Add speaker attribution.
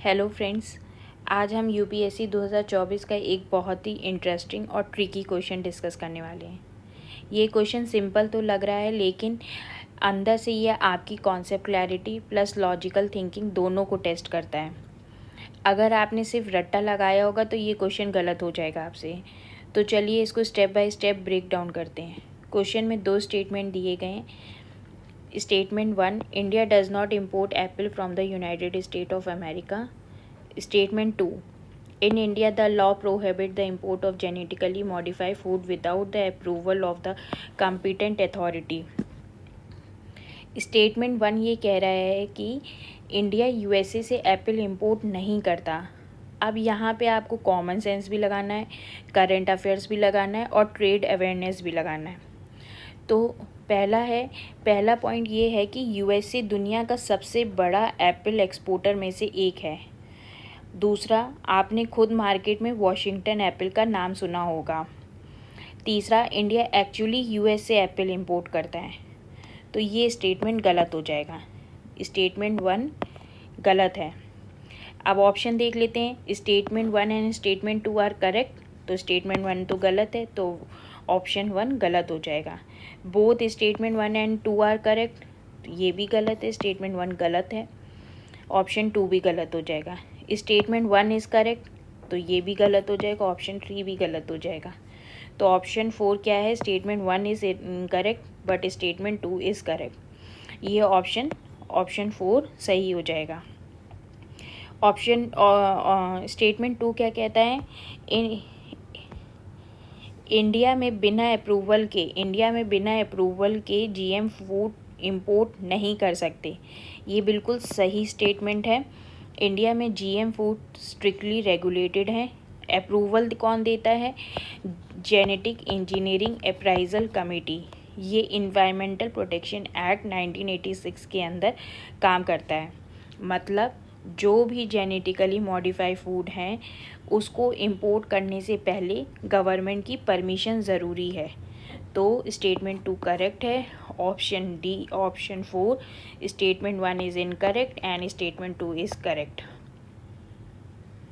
Speaker 1: Hello friends, आज हम UPSC 2024 का एक बहुत ही इंटरेस्टिंग और ट्रिकी क्वेश्चन डिस्कस करने वाले हैं। ये क्वेश्चन सिंपल तो लग रहा है, लेकिन अंदर से ये आपकी concept clarity plus logical thinking दोनों को टेस्ट करता है। अगर आपने सिर्फ रट्टा लगाया होगा तो ये क्वेश्चन गलत हो जाएगा आपसे। तो चलिए इसको step by step break down करते हैं। क्वेश्चन में 2 स्टेटमेंट दिए गए हैं। Statement 1, India does not import apple from the United States of America. Statement 2, in India the law prohibits the import of genetically modified food without the approval of the competent authority. Statement 1 ये कह रहा है कि India USA से Apple import नहीं करता। अब यहाँ पे आपको कॉमन सेंस भी लगाना है, करंट अफेयर्स भी लगाना है और ट्रेड अवेयरनेस भी लगाना है। तो पहला पॉइंट ये है कि यूएसए दुनिया का सबसे बड़ा एप्पल एक्सपोर्टर में से एक है। दूसरा, आपने खुद मार्केट में वॉशिंगटन एप्पल का नाम सुना होगा। तीसरा, इंडिया एक्चुअली यूएस से एप्पल इंपोर्ट करता है। तो ये स्टेटमेंट गलत हो जाएगा। स्टेटमेंट 1 गलत है। अब ऑप्शन देख लेते हैं। Statement 1 and statement 2 are correct. तो स्टेटमेंट 1 तो गलत है, तो ऑप्शन 1 गलत हो जाएगा। Both statement 1 and 2 are correct, तो ये भी गलत है। स्टेटमेंट 1 गलत है, ऑप्शन 2 भी गलत हो जाएगा। स्टेटमेंट 1 इज़ करेक्ट, तो ये भी गलत हो जाएगा। ऑप्शन 3 भी गलत हो जाएगा। तो ऑप्शन 4 क्या है? Statement 1 is incorrect but statement 2 is correct. ये ऑप्शन 4 सही हो जाएगा। स्टेटमेंट 2 क्या कहता है? इंडिया में बिना अप्रूवल के जीएम फूड इंपोर्ट नहीं कर सकते। ये बिल्कुल सही स्टेटमेंट है। इंडिया में जीएम फूड स्ट्रिक्टली रेगुलेटेड है। अप्रूवल कौन देता है? Genetic engineering appraisal committee. ये इन्वायरमेंटल प्रोटेक्शन एक्ट 1986 के अंदर काम करता है। मतलब जो भी जेनेटिकली मॉडिफाई फूड हैं उसको इंपोर्ट करने से पहले गवर्नमेंट की परमिशन ज़रूरी है। तो स्टेटमेंट 2 करेक्ट है। Option 4 statement 1 is incorrect and statement 2 is correct.